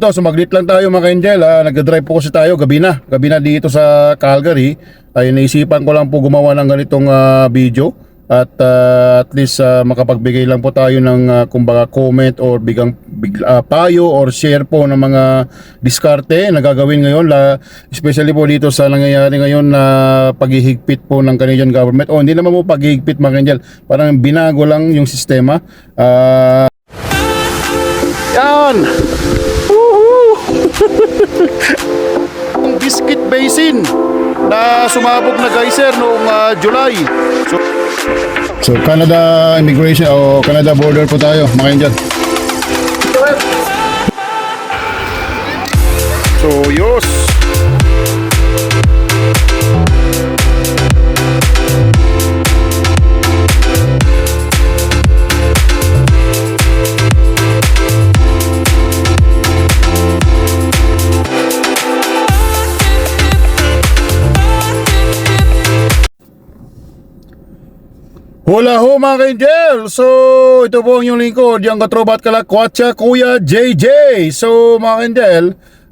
ito, sumaglit lang tayo mga Angel. Nagdadrive po kasi tayo, gabi na dito sa Calgary. Ay naisipan ko lang po gumawa ng ganitong video. At least makapagbigay lang po tayo ng kumbaga comment or payo or share po ng mga diskarte na gagawin ngayon, especially po dito sa nangyayari ngayon na paghihigpit po ng Canadian government. O hindi naman po paghihigpit mga Angel, parang binago lang yung sistema. Yan! Yung Biscuit Basin na sumabog na geyser noong July. So Canada immigration o Canada border po tayo mga Angel. So yos. Hola ho mga ka-Angel! So ito po ang inyong lingkod, yung katrobat kalakwatsa Kuya JJ. So mga ka-Angel,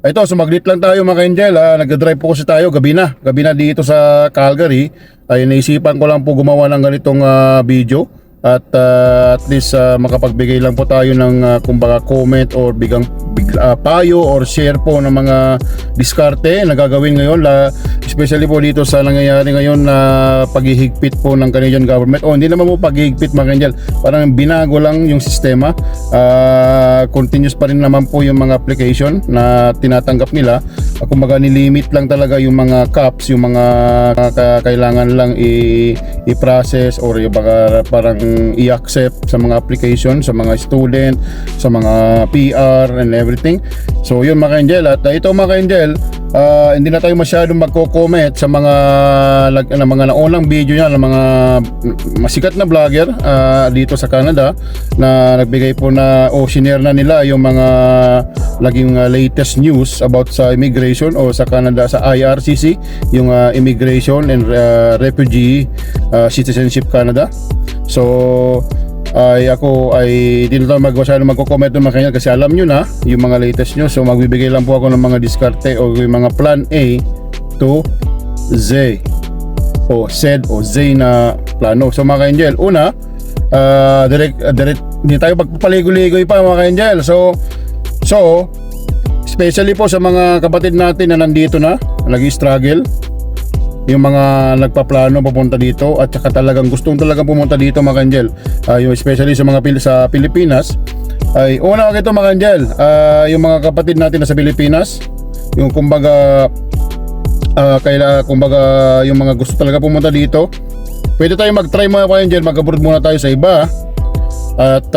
ito sumaglit lang tayo mga ka-Angel. Nagdadrive po kasi tayo, gabi na dito sa Calgary. Ay naisipan ko lang po gumawa ng ganitong video. At least makapagbigay lang po tayo ng kumbaga comment or payo or share po ng mga diskarte na gagawin ngayon, especially po dito sa nangyayari ngayon na paghihigpit po ng Canadian government. O hindi naman po paghihigpit mga Angel, parang binago lang yung sistema. Continuous pa rin naman po yung mga application na tinatanggap nila. Kumbaga nilimit lang talaga yung mga caps, yung mga kailangan lang i-process or yung parang i-accept sa mga application, sa mga student, sa mga PR and everything. So yun mga Angel, at ito mga Angel, hindi na tayo masyadong magko-comment sa mga naunang video niya ng mga masikat na vlogger dito sa Canada na nagbigay po na shinare na nila yung mga laging latest news about sa immigration o sa Canada, sa IRCC, yung Immigration and Refugee Citizenship Canada. So ako ay di na tayo magko-comment ng mga kanya kasi alam nyo na yung mga latest nyo. So magbibigay lang po ako ng mga diskarte o yung mga plan A to Z o Z o Z na plano. So mga ka-Angel, una direct hindi tayo pagpapaligoy-ligoy pa mga ka-Angel. So especially po sa mga kapatid natin na nandito na nag-struggle, yung mga nagpaplano papunta dito at saka talagang talagang pumunta dito mga Angel, yung especially sa mga sa Pilipinas, ay una ito mga Angel, yung mga kapatid natin na sa Pilipinas, yung kumbaga yung mga gusto talaga pumunta dito, pwede tayo mag-try mga Angel, mag-abroad muna tayo sa iba. At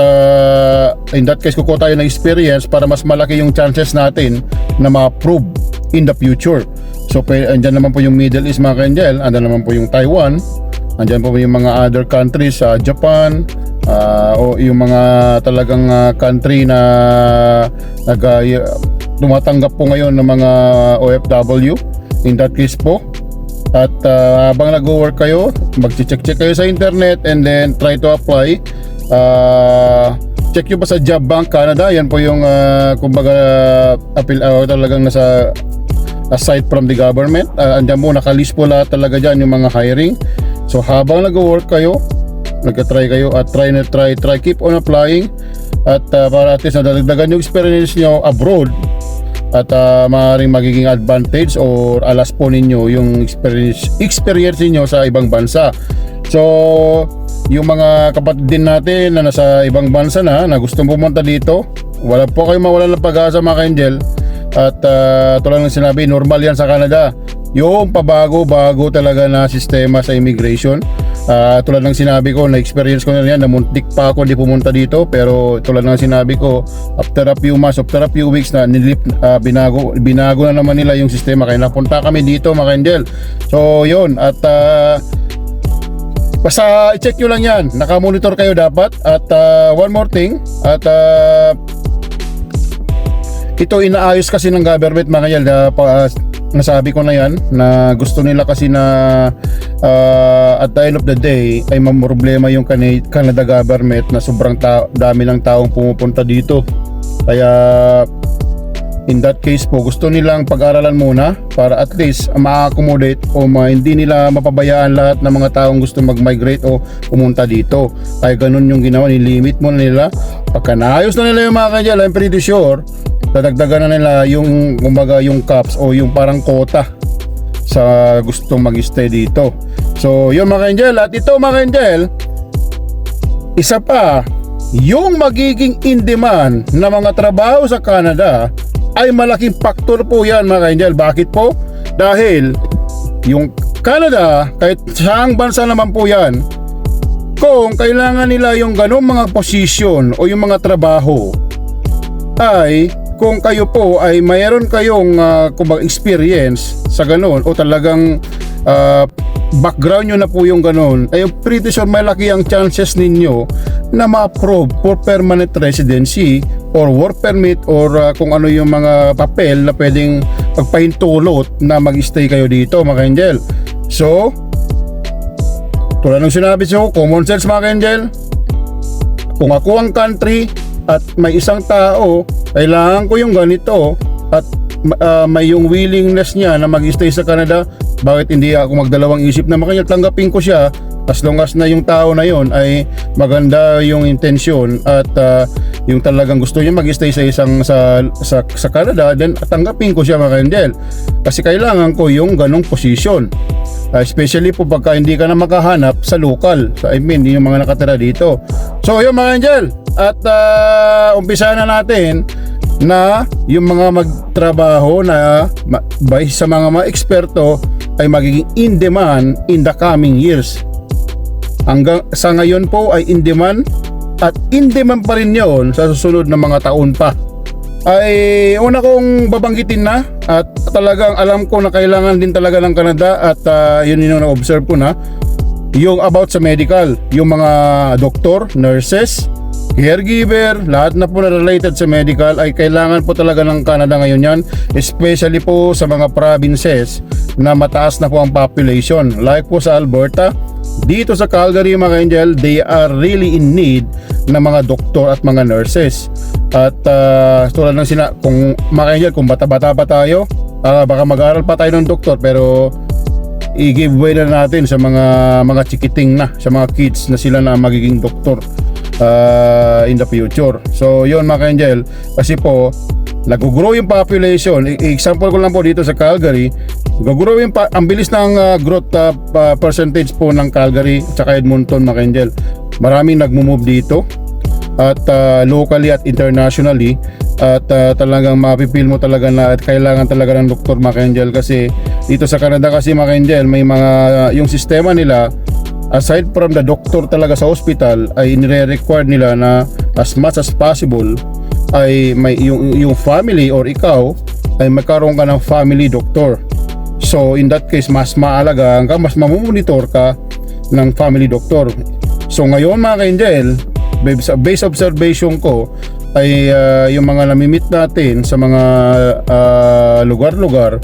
in that case kukuha tayo ng experience para mas malaki yung chances natin na ma-approve in the future. So andyan naman po yung Middle East mga ka-Angel, andyan naman po yung Taiwan, andyan po yung mga other countries sa Japan, o yung mga talagang country na tumatanggap po ngayon ng mga OFW in that case po. At habang nag-work kayo, mag-check kayo sa internet and then try to apply. Check nyo pa sa Job Bank Canada, yan po yung kumbaga talagang nasa aside from the government. Andyan po nakalist po lahat talaga dyan yung mga hiring. So habang nag-work kayo, nag-try kayo at try keep on applying at para at least nadagdagan yung experience nyo abroad at maaaring magiging advantage or alas po ninyo yung experience niyo sa ibang bansa. So yung mga kapatid din natin na nasa ibang bansa na gustong pumunta dito, wala po kayong mawalan ng pag-asa mga ka-Angel. At tulad ng sinabi, normal yan sa Canada, yung pabago-bago talaga na sistema sa immigration. Tulad ng sinabi ko, na-experience ko na yan, namuntik pa ako hindi pumunta dito. Pero tulad ng sinabi ko, after a few months, after a few weeks na binago na naman nila yung sistema. Kaya napunta kami dito mga Angel. So yun, at basta i-check nyo lang yan, nakamonitor kayo dapat. At one more thing, at ito inaayos kasi ng government mga Angel, nasabi ko na yan na gusto nila kasi na at the end of the day ay mamroblema yung Canada government na sobrang dami ng taong pumupunta dito. Kaya in that case po gusto nilang pag-aralan muna para at least ma-accommodate o hindi nila mapabayaan lahat ng mga taong gusto mag-migrate o pumunta dito. Ay ganun yung ginawa, nilimit mo na nila. Pagka naayos na nila yung mga kanjel, I'm pretty sure dadagdagan na nila yung kumbaga yung caps o yung parang quota sa gustong mag-stay dito. So yun mga kanjel, at ito mga kanjel, isa pa, yung magiging in demand na mga trabaho sa Canada ay malaking faktor po yan mga ka-angel. Bakit po? Dahil yung Canada, kahit saang bansa naman po yan, kung kailangan nila yung ganong mga posisyon o yung mga trabaho, ay kung kayo po ay mayroon kayong experience sa ganon o talagang background nyo na po yung ganon, ay pretty sure malaki ang chances ninyo na ma-approve for permanent residency or work permit or kung ano yung mga papel na pwedeng pagpahintulot na mag-stay kayo dito mga ka-angel. So tulad ng sinabi ko, common sense mga ka-angel, kung ako ang country at may isang tao, kailangan ko yung ganito at may yung willingness niya na mag-stay sa Canada, bakit hindi ako magdalawang isip na makanya tanggapin ko siya as long as na yung tao na yon ay maganda yung intensyon at yung talagang gusto niya mag-stay sa isang sa Canada, then tanggapin ko siya mga ka-angel. Kasi kailangan ko yung ganong position. Especially po pagka hindi ka na makahanap sa local, I mean yung mga nakatira dito. So yun mga ka-angel, at umpisa na natin na yung mga magtrabaho na sa mga eksperto ay magiging in demand in the coming years. Hanggang sa ngayon po ay in demand at in demand pa rin yun sa susunod na mga taon pa. Ay una kong babanggitin na at talagang alam ko na kailangan din talaga ng Canada at yun yung na-observe ko na yung about sa medical, yung mga doktor, nurses, caregiver, lahat na po na related sa medical ay kailangan po talaga ng Canada ngayon yan, especially po sa mga provinces na mataas na po ang population like po sa Alberta. Dito sa Calgary mga angel, they are really in need ng mga doktor at mga nurses. At tulad ng kung mga angel, kung bata-bata pa tayo, baka mag-aaral pa tayo ng doktor, pero i-give way na natin sa mga chikiting na, sa mga kids na sila na magiging doktor in the future. So yun mga ka-angel, kasi po nag-grow yung population. Example ko lang po dito sa Calgary, nag-grow yung ang bilis ng growth percentage po ng Calgary at Edmonton mga ka-angel. Maraming nagmo-move dito at locally at internationally, at talagang mapipil mo talaga na at kailangan talaga ng doktor mga ka-angel. Kasi dito sa Canada kasi mga ka-angel, may mga yung sistema nila, aside from the doctor talaga sa hospital, ay nire-require nila na as much as possible ay may yung family or ikaw ay magkaroon ka ng family doctor. So in that case, mas maalagaan ka, mas mamumonitor ka ng family doctor. So ngayon mga ka-angel, based observation ko ay yung mga namimit natin sa mga lugar-lugar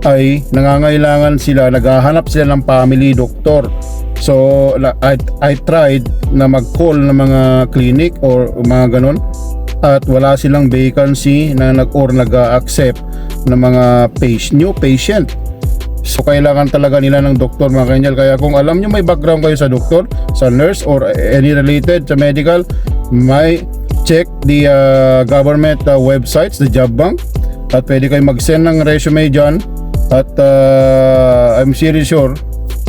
ay nangangailangan sila, naghahanap sila ng family doctor. So I tried na mag-call ng mga clinic or mga ganon, at wala silang vacancy na nag-accept ng mga new patient. So kailangan talaga nila ng doktor mga ka-angel. Kaya kung alam nyo may background kayo sa doktor, sa nurse or any related sa medical, may check the government websites, the job bank, at pwede kayo mag-send ng resume dyan. At I'm seriously sure,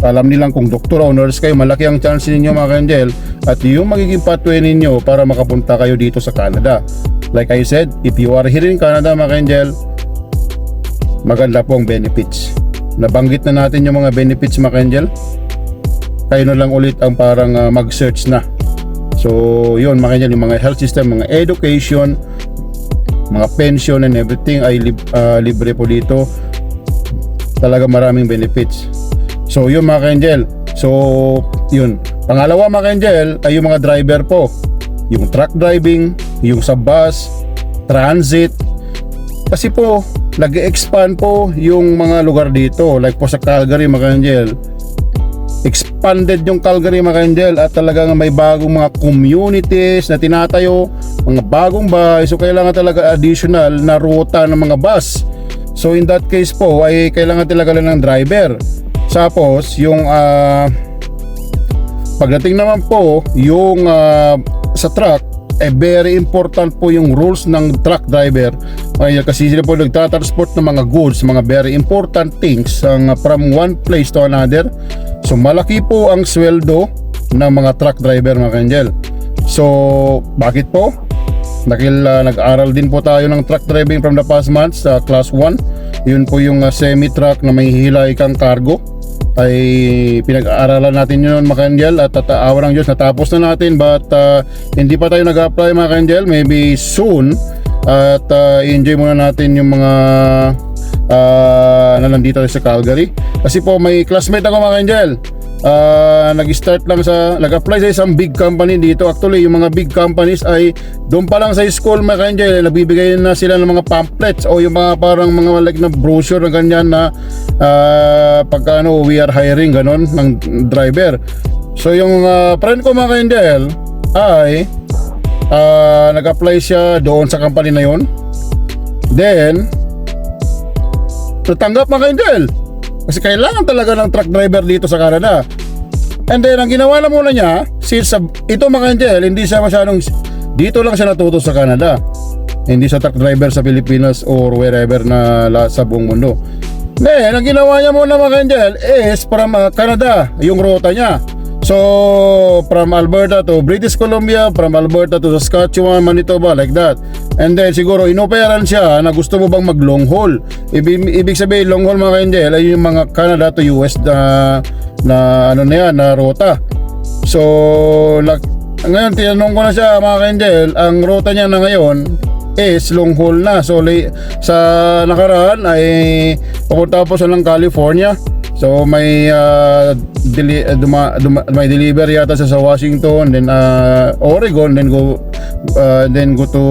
alam nilang kung doktor o nurse kayo, malaki ang chance ninyo mga ka-angel at yung magiging pathway ninyo para makapunta kayo dito sa Canada. Like I said, if you are here in Canada mga ka-angel, maganda po ang benefits. Nabanggit na natin yung mga benefits mga ka-angel. Kayo na lang ulit ang parang mag-search na. So yun mga ka-angel, yung mga health system, mga education, mga pension and everything ay libre po dito. Talaga maraming benefits. So yun mga ka-angel. So yun. Pangalawa mga ka-angel ay yung mga driver po. Yung truck driving, yung sa bus, transit. Kasi po nag-expand po yung mga lugar dito. Like po sa Calgary mga ka-angel, expanded yung Calgary mga ka-angel, at talagang may bagong mga communities na tinatayo mga bagong bahay, so kailangan talaga additional na ruta ng mga bus. So in that case po ay kailangan talaga lang ng driver. Tapos yung pagdating naman po yung sa truck, very important po yung rules ng truck driver. Kasi sila po nagtatransport ng mga goods, mga very important things from one place to another. So malaki po ang sweldo ng mga truck driver, mga ka-angel. So bakit po? Dahil nag-aral din po tayo ng truck driving from the past months sa class 1. Yun po yung semi-truck na may hilay kang cargo, ay pinag-aaralan natin yun, mga ka-angel, at awa ng Diyos natapos na natin, but hindi pa tayo nag-apply, mga ka-angel. Maybe soon, at enjoy muna natin yung mga na nandito sa Calgary. Kasi po may classmate ako, mga ka-angel, nag-start lang nag-apply sa isang big company dito. Actually yung mga big companies ay doon pa lang sa school, mga ka-angel, nagbibigay na sila ng mga pamphlets o yung mga parang mga like na brochure na ganyan na pagka we are hiring ganon ng driver. So yung friend ko, mga ka-angel, ay nag-apply siya doon sa company na yon. Then natanggap, mga ka-angel, kasi kailangan talaga ng truck driver dito sa Canada. And then ang ginawa na muna niya, since ito, mga ka-angel, hindi siya masyadong, dito lang siya natuto sa Canada, hindi siya truck driver sa Pilipinas or wherever na sa buong mundo. Then ang ginawa niya muna, mga ka-angel, is from Canada yung ruta niya. So from Alberta to British Columbia, from Alberta to Saskatchewan, Manitoba, like that. And then siguro inoperan siya na gusto mo bang mag long haul. Ibig sabihin long haul, mga ka-angel, ay yung mga Canada to US na ano na yan, na ruta. So ngayon tinanong ko na siya, mga ka-angel, ang ruta niya na ngayon is long haul na. So sa nakaraan ay papunta po siya ng California. So may may deliver yata sa Washington, then Oregon, then go to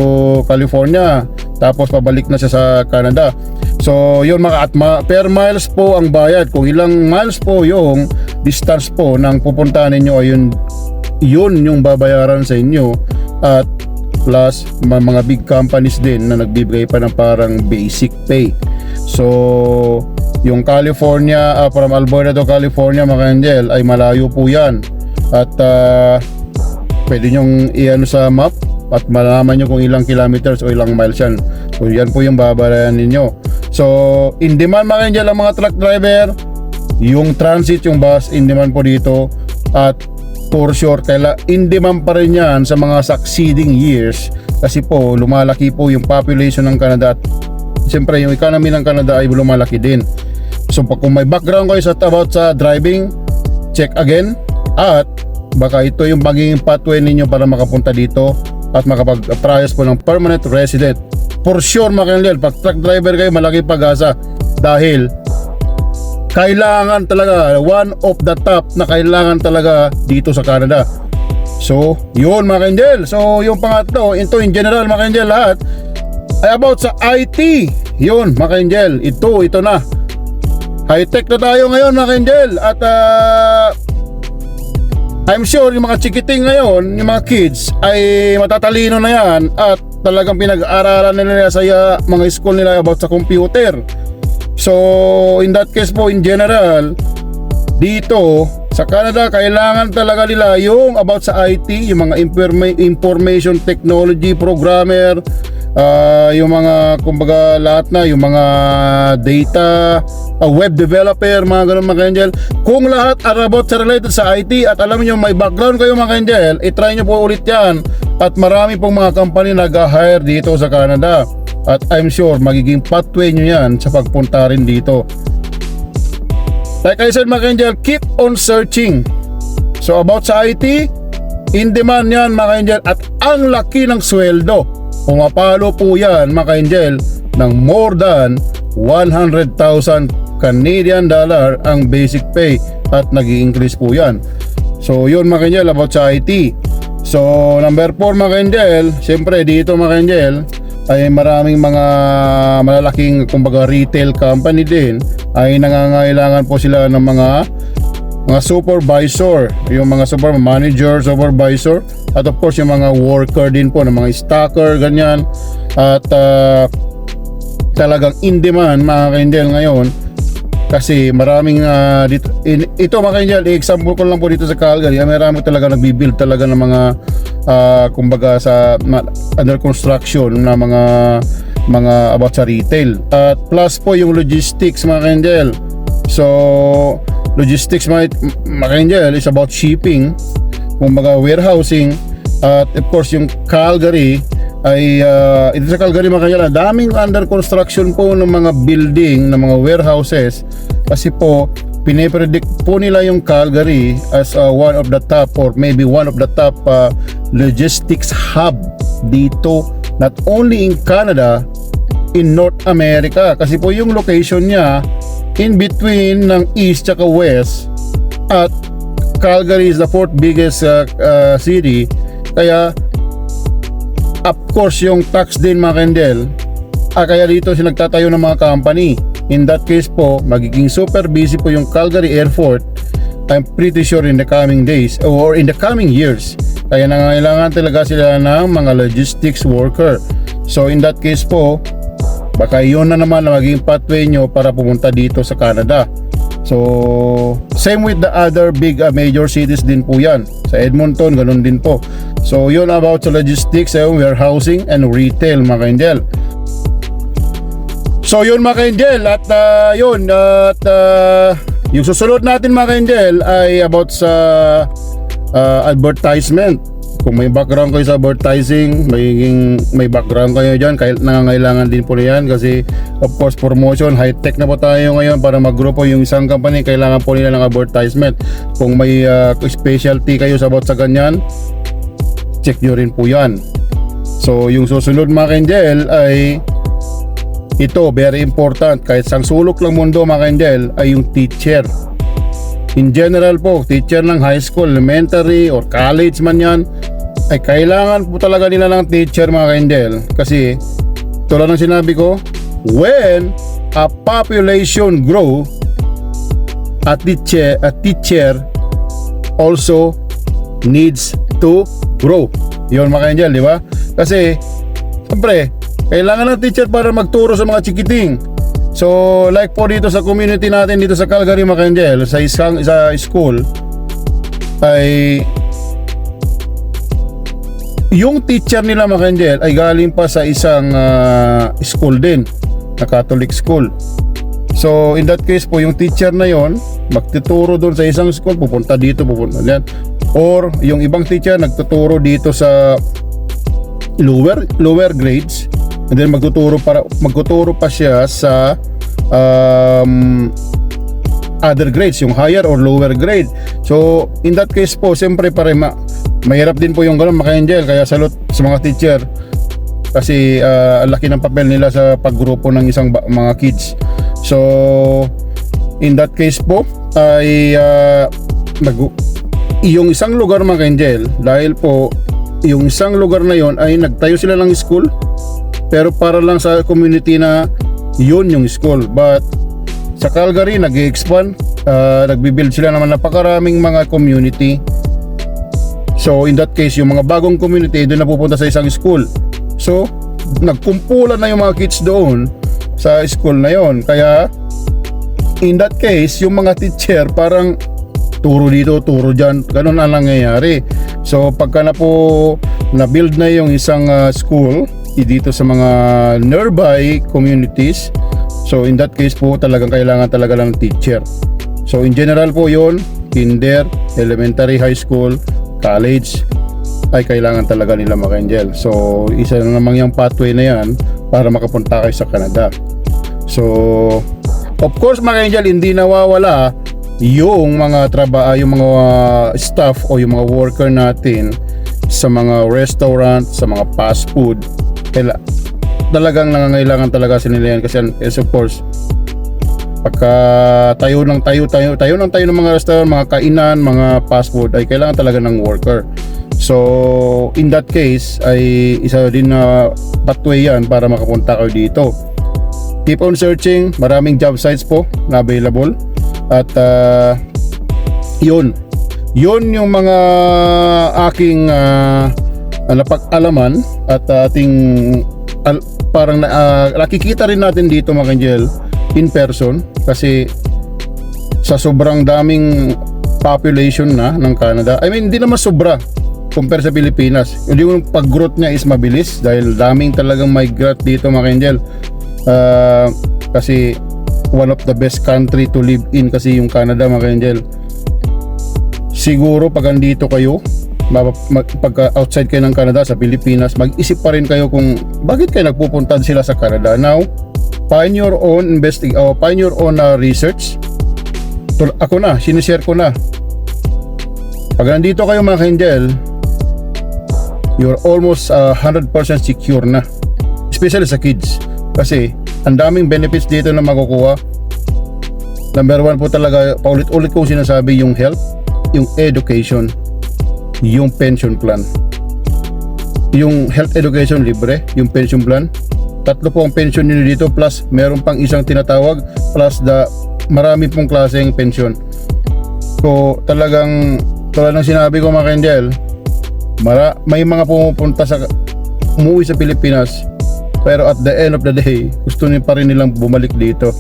California, tapos pabalik na siya sa Canada. So yun, mga per miles po ang bayad. Kung ilang miles po yung distance po ng pupuntahan ninyo, ay yun yung babayaran sa inyo. At plus mga big companies din na nagbibigay pa ng parang basic pay. So yung California, from Alberta to California, mga ka-angel, ay malayo po yan. At pwede nyong i-ano sa map at malaman nyo kung ilang kilometers o ilang miles yan. So yan po yung babayaran ninyo. So in demand, mga ka-angel, ang mga truck driver, yung transit, yung bus, in demand po dito. At for sure, in demand pa rin yan sa mga succeeding years. Kasi po lumalaki po yung population ng Canada. At siyempre yung economy ng Canada ay lumalaki din. So kung may background kayo about sa driving, check again. At baka ito yung magiging pathway ninyo para makapunta dito at makapag-apply po ng permanent resident. For sure, mga ka-angel, pag truck driver kayo, malaki pag-asa. Dahil kailangan talaga, one of the top na kailangan talaga dito sa Canada. So yun, mga ka-angel. So yung pangatlo, ito in general, mga ka-angel, lahat ay about sa IT. Yun, mga ka-angel, ito na. High-tech na tayo ngayon, mga ka-angel. At I'm sure yung mga chikiting ngayon, yung mga kids, ay matatalino na yan. At talagang pinag-aaralan nila sa mga school nila about sa computer. So in that case po, in general, dito sa Canada, kailangan talaga nila yung about sa IT, yung mga information technology programmer, yung mga kumbaga lahat na, yung mga data, web developer, mga ganun, mga ka-angel. Kung lahat are about sa related sa IT at alam niyo may background kayo, mga ka-angel, i-try nyo po ulit yan. At marami pong mga company nag-hire dito sa Canada. At I'm sure magiging pathway nyo yan sa pagpunta rin dito. Like I said, mga ka-angel, keep on searching. So about sa IT, in demand yan, mga ka-angel, at ang laki ng sweldo. Pumapalo po yan, mga ka-angel, ng more than 100,000 Canadian dollar ang basic pay, at nag-i-increase po yan. So yun, mga ka-angel, about sa IT. So number 4, mga ka-angel, syempre dito, mga ka-angel, ay maraming mga malalaking kumbaga retail company din, ay nangangailangan po sila ng mga mga supervisor, yung mga manager, supervisor, at of course yung mga worker din po, ng mga stacker, ganyan. At talagang in demand mga ka-Indel ngayon, kasi maraming ito mga ka-Indel, example ko lang po dito sa Calgary, marami talaga nagbibuild talaga ng mga kumbaga sa under construction na mga about sa retail. At plus po yung logistics mga ka-Indel. So logistics mga ka-Indel is about shipping, kumbaga warehousing. At of course yung Calgary ay ito sa Calgary mga ka-Indel, daming under construction po ng mga building, ng mga warehouses, kasi po pinipredict po nila yung Calgary as one of the top, or maybe one of the top logistics hub dito, not only in Canada, in North America, kasi po yung location niya in between ng east at west, at Calgary is the fourth biggest city. Kaya of course yung tax din mga ka-Indel, kaya dito siya nagtatayo ng mga company. In that case po, magiging super busy po yung Calgary Airport, I'm pretty sure in the coming days or in the coming years. Kaya nangangailangan talaga sila ng mga logistics worker. So in that case po, baka yun na naman na maging pathway nyo para pumunta dito sa Canada. So same with the other big major cities din po yan. Sa Edmonton, ganun din po. So yun about sa logistics, warehousing and retail mga ka-Indel. So yun mga ka-Indel, at yung susunod natin mga ka-Indel ay about sa advertisement. Kung may background kayo sa advertising, may background kayo dyan, kahit nangangailangan din po yan, kasi of course promotion, high tech na po tayo ngayon. Para mag-grow yung isang company, kailangan po nila ng advertisement. Kung may specialty kayo sa about sa ganyan, check nyo rin po yan. So yung susunod mga ka-Indel ay ito, very important, kahit sang sulok lang mundo mga ka-Indel, ay yung teacher. In general po, teacher ng high school, elementary or college man yan, ay kailangan po talaga nila ng teacher mga ka-Indel. Kasi tulad ng sinabi ko, when a population grow, a teacher also needs to grow. Yun mga ka-Indel, di ba? Kasi siyempre kailangan ng teacher para magturo sa mga chikiting. So like po dito sa community natin dito sa Calgary mga ka-Indel, sa school ay yung teacher nila mga ka-Indel ay galing pa sa isang school din, na Catholic school. So in that case po, yung teacher na yon magtuturo doon sa isang school, pupunta dito, pupunta diyan. Or yung ibang teacher nagtuturo dito sa lower grades, and then magtuturo pa siya sa other grades, yung higher or lower grade. So in that case po, siyempre mahirap din po yung ganun mga ka-Indel. Kaya salute sa mga teacher, kasi ang laki ng papel nila sa paggrupo ng isang mga kids. So in that case po ay yung isang lugar mga ka-Indel, dahil po yung isang lugar na yon ay nagtayo sila ng school, pero para lang sa community na yun yung school. But sa Calgary nag-expand, nagbibuild sila naman napakaraming mga community. So in that case, yung mga bagong community doon na pupunta sa isang school. So nagkumpulan na yung mga kids doon sa school na yon. Kaya in that case, yung mga teacher parang turo dito, turo dyan, ganun ang nangyayari. So pagka na-build na yung isang school dito sa mga nearby communities, so in that case po talagang kailangan talaga ng teacher. So in general po yon, kinder, elementary, high school, college, ay kailangan talaga nila mga ka-Indel. So isa na namang yung pathway na yan para makapunta kayo sa Canada. So of course mga ka-Indel, hindi nawawala yung mga yung mga staff o yung mga worker natin sa mga restaurant, sa mga fast food. Talagang nangangailangan talaga sila yan, kasi of course pagka tayo ng mga restaurant, mga kainan, mga fast food, ay kailangan talaga ng worker. So in that case ay isa din na pathway yan para makapunta kayo dito. Keep on searching, maraming job sites po na available. At Yun yung mga aking napag-alaman at ating parang nakikita rin natin dito mga Angel in person, kasi sa sobrang daming population na ng Canada, I mean hindi naman sobra compare sa Pilipinas, yung pag-growth niya is mabilis dahil daming talagang migrant dito mga Angel. Kasi one of the best country to live in kasi yung Canada mga Angel. Siguro pag andito kayo, pag outside kayo ng Canada sa Pilipinas, mag-isip pa rin kayo kung bakit kayo nagpupunta sila sa Canada. Now, find your own find your own research. Ako na, sinishare ko na. Pag nandito kayo mga Angel, you're almost 100% secure na, especially sa kids, kasi ang daming benefits dito na makukuha. Number 1 po talaga, paulit-ulit kong sinasabi, yung health, yung education, yung pension plan. Yung health education libre, yung pension plan, 3 po ang pension nyo dito, plus meron pang isang tinatawag, plus marami pong klaseng pension. So talagang tulad ng sinabi ko mga Angel, may mga pumupunta umuwi sa Pilipinas, pero at the end of the day gusto nyo pa rin nilang bumalik dito,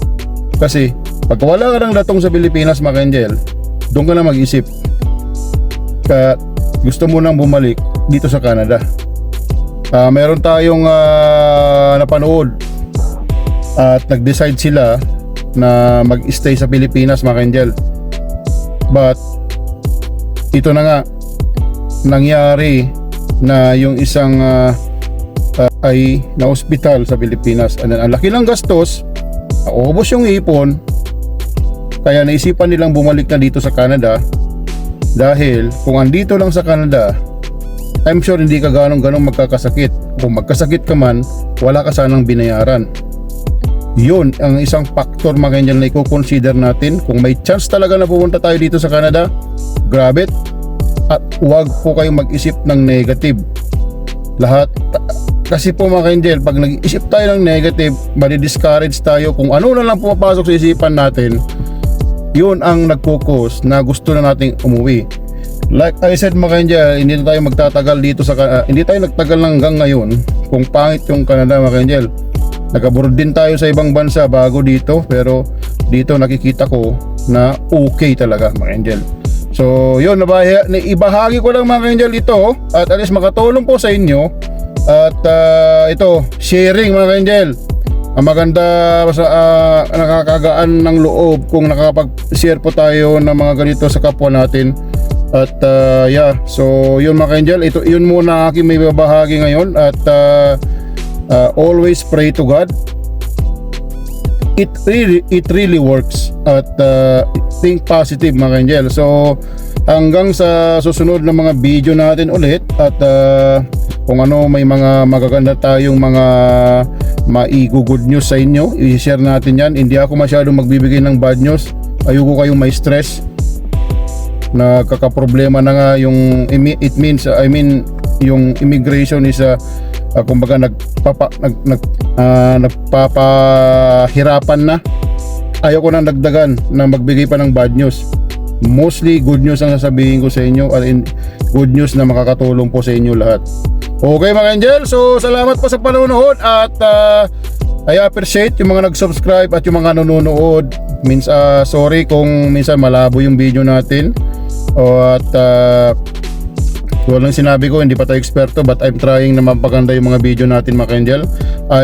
kasi pag wala ka ng datong sa Pilipinas mga Angel, doon ka na mag-isip ka gusto mo nang bumalik dito sa Canada. Meron tayong napanood at nag-decide sila na mag-stay sa Pilipinas mga Angel, but ito na nga nangyari na yung isang ay na ospital sa Pilipinas, and then ang laki ng gastos, naubos yung ipon, kaya naisipan nilang bumalik na dito sa Canada. Dahil kung andito lang sa Canada, I'm sure hindi ka ganong magkakasakit. Kung magkasakit ka man, wala ka sanang binayaran. Yun ang isang factor mga Angel na i-consider natin. Kung may chance talaga na pupunta tayo dito sa Canada, grab it. At huwag po kayong mag-isip ng negative. Lahat, kasi po mga Angel, pag nag-isip tayo ng negative, madi-discourage tayo. Kung ano na lang pumapasok sa isipan natin, yun ang nagpo-cause na gusto na nating umuwi. Like I said mga Angel, hindi na tayo magtatagal dito hindi tayo nagtagal hanggang ngayon kung pangit yung Canada mga Angel. Nag-abroad din tayo sa ibang bansa bago dito, pero dito nakikita ko na okay talaga mga Angel. So yun, ibahagi ko lang mga Angel ito, at at least makatulong po sa inyo. At ito, sharing mga Angel. Ang maganda, nakakagaan ng loob kung nakakapag-share po tayo ng mga ganito sa kapwa natin. At yeah, so yun mga Angel, yun muna aking may babahagi ngayon. At always pray to God. It really works. At think positive mga Angel. So hanggang sa susunod na mga video natin ulit, at kung ano, may mga magaganda tayong mga good news sa inyo, i-share natin yan. Hindi ako masyadong magbibigay ng bad news. Ayoko kayong may stress. Nagkakaproblema na nga yung yung immigration is kumbaga nagpapahirapan na. Ayoko nang dagdagan na magbigay pa ng bad news. Mostly good news ang sasabihin ko sa inyo, at good news na makakatulong po sa inyo lahat. Okay mga Angel, so salamat po sa panonood, at I appreciate yung mga nag-subscribe at yung mga nanonood. Sorry kung minsan malabo yung video natin, at walang sinabi ko, hindi pa tayo eksperto, but I'm trying na mapaganda yung mga video natin mga Angel.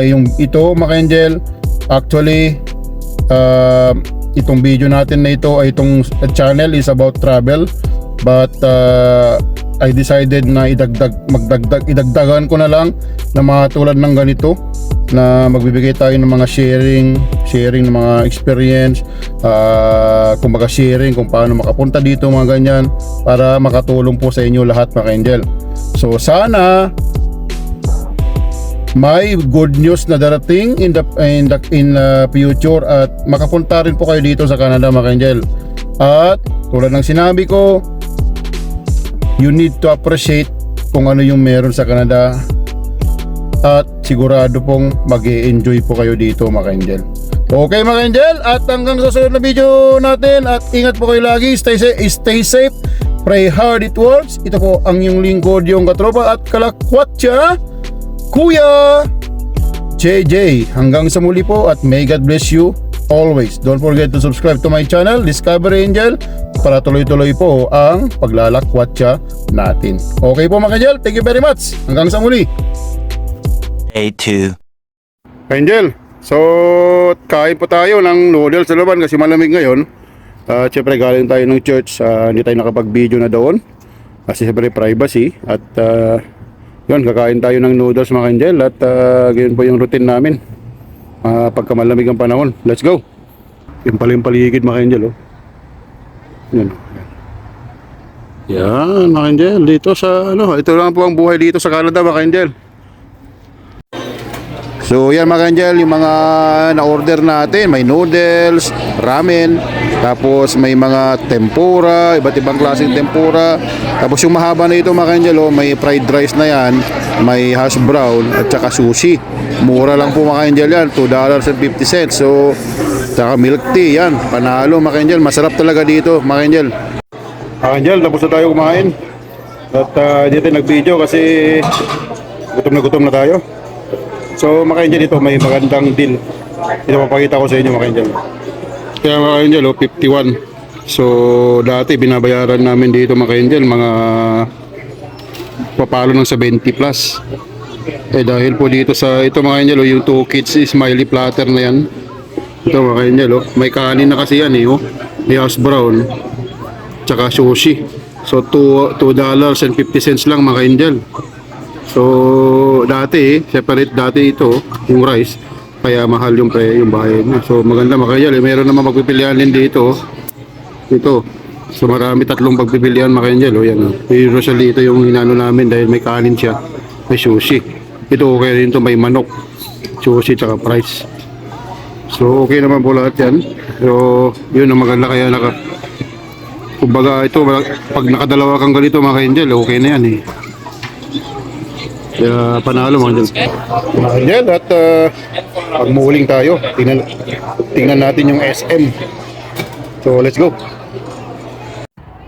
Yung ito mga Angel, actually itong video natin na ito, itong channel is about travel, but I decided na idagdagan ko na lang na mga tulad ng ganito, na magbibigay tayo ng mga sharing ng mga experience, kumbaga sharing kung paano makapunta dito mga ganyan, para makatulong po sa inyo lahat mga Angel. So sana may good news na darating in future, at makapunta rin po kayo dito sa Canada mga Angel. At tulad ng sinabi ko, you need to appreciate kung ano yung meron sa Canada. At sigurado pong mag-e-enjoy po kayo dito mga Angel. Okay mga Angel, at hanggang sa susunod na video natin, at ingat po kayo lagi, stay safe, pray hard, it works. Ito po ang yung lingkod, yung katropa at kalakwatsa, Kuya JJ. Hanggang sa muli po, at may God bless you always. Don't forget to subscribe to my channel, Discovery Angel, para tuloy-tuloy po ang paglalakwatsa natin. Okay po mga Angel, thank you very much. Hanggang sa muli. Day 2. Angel, so kain po tayo ng noodles sa laban kasi malamig ngayon. Siyempre galing tayo ng church, hindi tayo nakapag-video na doon kasi siyempre privacy. At yun, kakain tayo ng noodles mga Angel. At ganyan po yung routine namin pagka malamig ang panahon. Let's go. Yung pala yung paligid mga Angel, oh. Yan mga Angel, dito sa ito lang po ang buhay dito sa Canada mga Angel. So yan mga Angel, yung mga na-order natin, may noodles, ramen, tapos may mga tempura, iba't ibang klaseng tempura. Tapos yung mahaba na ito mga Angel, may fried rice na yan, may hash brown at saka sushi. Mura lang po mga Angel yan, $2.50. So saka milk tea yan, panalo mga Angel, masarap talaga dito mga Angel. Mga Angel, tapos na tayo kumain. At dito nag-video kasi gutom na tayo. So mga Angel, ito may magandang deal. Ito papakita ko sa inyo mga Angel. Kaya mga Angel, 51. So dati binabayaran namin dito mga Angel mga papalo ng 70 plus. Dahil po dito sa ito mga Angel, yung 2 kids smiley platter na yan. Ito mga Angel, may kanin na kasi yan may hash brown tsaka sushi. So $2.50 lang mga Angel. So dati separate dati ito yung rice, kaya mahal yung bayad niya. So maganda mga Angel, meron naman magpipilian din dito. Ito. So marami, 3 pagpipilian mga Angel, yan. Usually ito yung hinano namin dahil may kanin siya, may sushi. Ito okay rin, ito may manok, sushi tsaka fries. So okay naman po lahat yan. So yun ang maganda, kaya kumbaga ito pag nakadalawa kang ganito mga Angel, okay na yan Kaya panalo mga Angel. Mga Angel, at pagmuhuling tayo, tingnan natin yung SM. So let's go.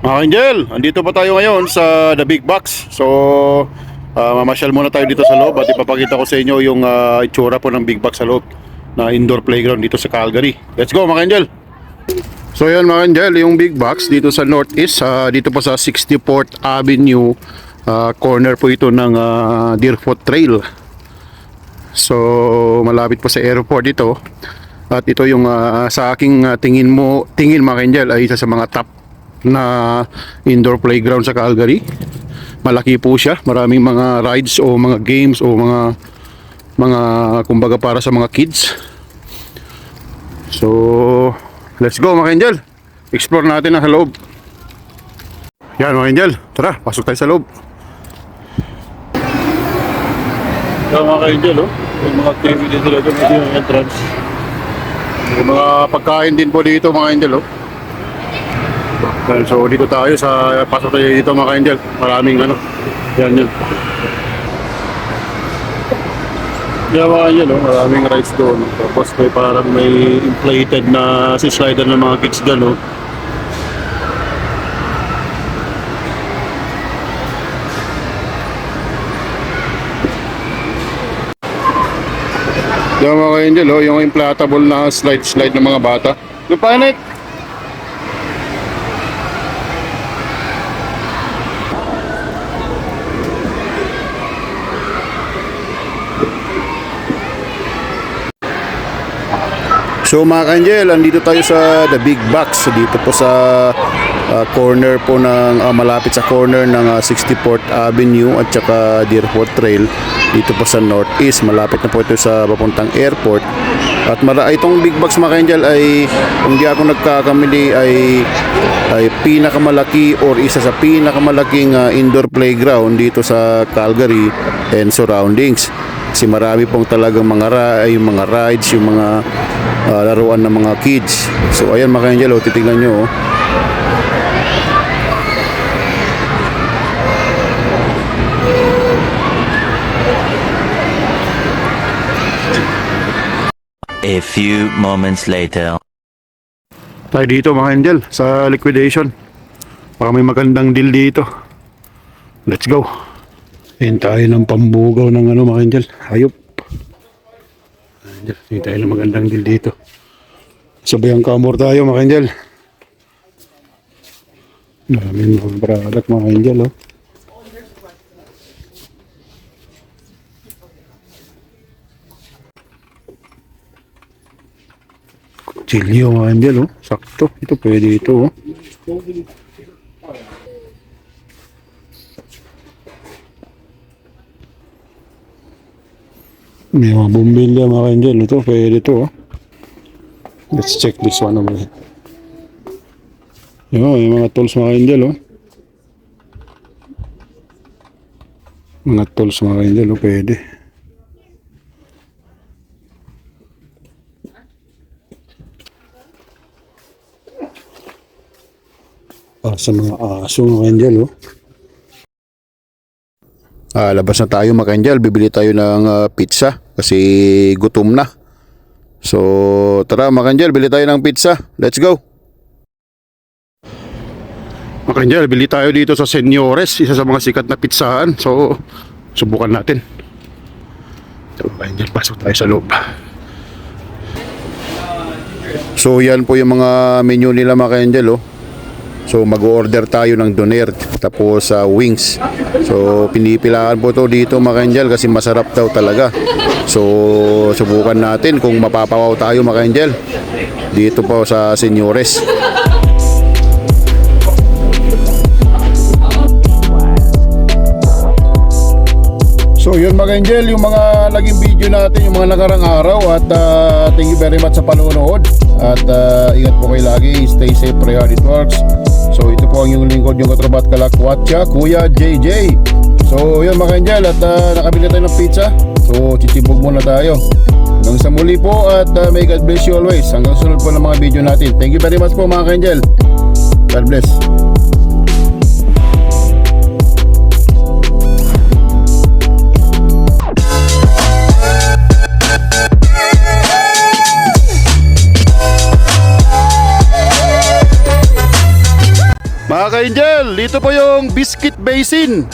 Mga Angel, andito pa tayo ngayon sa The Big Box. So mamasyal muna tayo dito sa loob at ipapakita ko sa inyo yung itsura po ng Big Box sa loob na indoor playground dito sa Calgary. Let's go mga Angel. So yan mga Angel, yung Big Box dito sa Northeast, dito po sa 64th Avenue, corner po ito ng Deerfoot Trail. So malapit po sa airport ito. At ito yung sa aking tingin mga Angel, ay isa sa mga top na indoor playground sa Calgary. Malaki po siya, maraming mga rides o mga games o mga kumbaga para sa mga kids. So let's go mga Angel, explore natin ang loob. Yan mga Angel, tara, pasok tayo sa loob. Yan mga Angel, yung mga activity nila dito yung entrance. Yung mga pagkain din po dito mga Angel. So dito tayo sa pasok tayo dito mga Angel. Maraming yan. Yan mga Angel, maraming rides doon. Tapos may inflated na slider ng mga kids doon. Yan mga Angel, yung inflatable na slide ng mga bata. Yung panik! So mga Angel, andito tayo sa The Big Box. Dito po sa corner po ng malapit sa corner ng 64th Avenue at saka Deerfoot Trail. Dito po sa Northeast, malapit na po ito sa papuntang airport. At itong Big Box mga Angel ay, kung di ako nagkakamali, ay pinakamalaki or isa sa pinakamalaking indoor playground dito sa Calgary and surroundings. Kasi marami pong talagang mga rides, yung mga laruan ng mga kids. So ayan mga Angel, titignan nyo. A few moments later. Tayo dito mga angel sa liquidation. Baka may magandang deal dito. Let's go. Ayan tayo ng pambugaw ng ano mga angel. Hayop. Angel, ayan tayo ng magandang deal dito. Sabayang kamor tayo mga angel. Maraming mga product mga angel oh. Chilio mga angel oh. Sakto. Ito pwede ito oh. May mga bumbilya mga angel. Ito pwede ito oh. Let's check this one naman. Yo, may mga tools mga angel oh. Mga tools mga angel oh. Pwede. Sa mga aso mga angel oh. Labas na tayo mga angel. Bibili tayo ng pizza kasi gutom na. So tara mga angel, bili tayo ng pizza. Let's go. Mga angel, bili tayo dito sa Senyores, isa sa mga sikat na pizzahan. So subukan natin. So mga angel, pasok tayo sa loob. So yan po yung mga menu nila mga angel oh. So mag-order tayo ng doner tapos wings. So pinipilaan po to dito mga angel kasi masarap daw talaga. So subukan natin kung mapapawaw tayo mga angel dito po sa Senyores. So yun mga angel, yung mga naging video natin yung mga nakarang araw at thank you very much sa panonood at ingat po kayo lagi, stay safe, pray hard, it works. So ito po ang yung lingkod, yung katrabat kalakwatsa, Kuya JJ. So yun mga angel, at nakabili tayo ng pizza. So chichibog muna tayo. Hanggang sa muli po at may God bless you always. Hanggang sunod po ng mga video natin. Thank you very much po mga angel. God bless. Mga ka-angel, dito po yung Biscuit Basin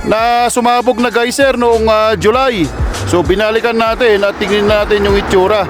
na sumabog na geyser noong July. So binalikan natin at tingnan natin yung itsura.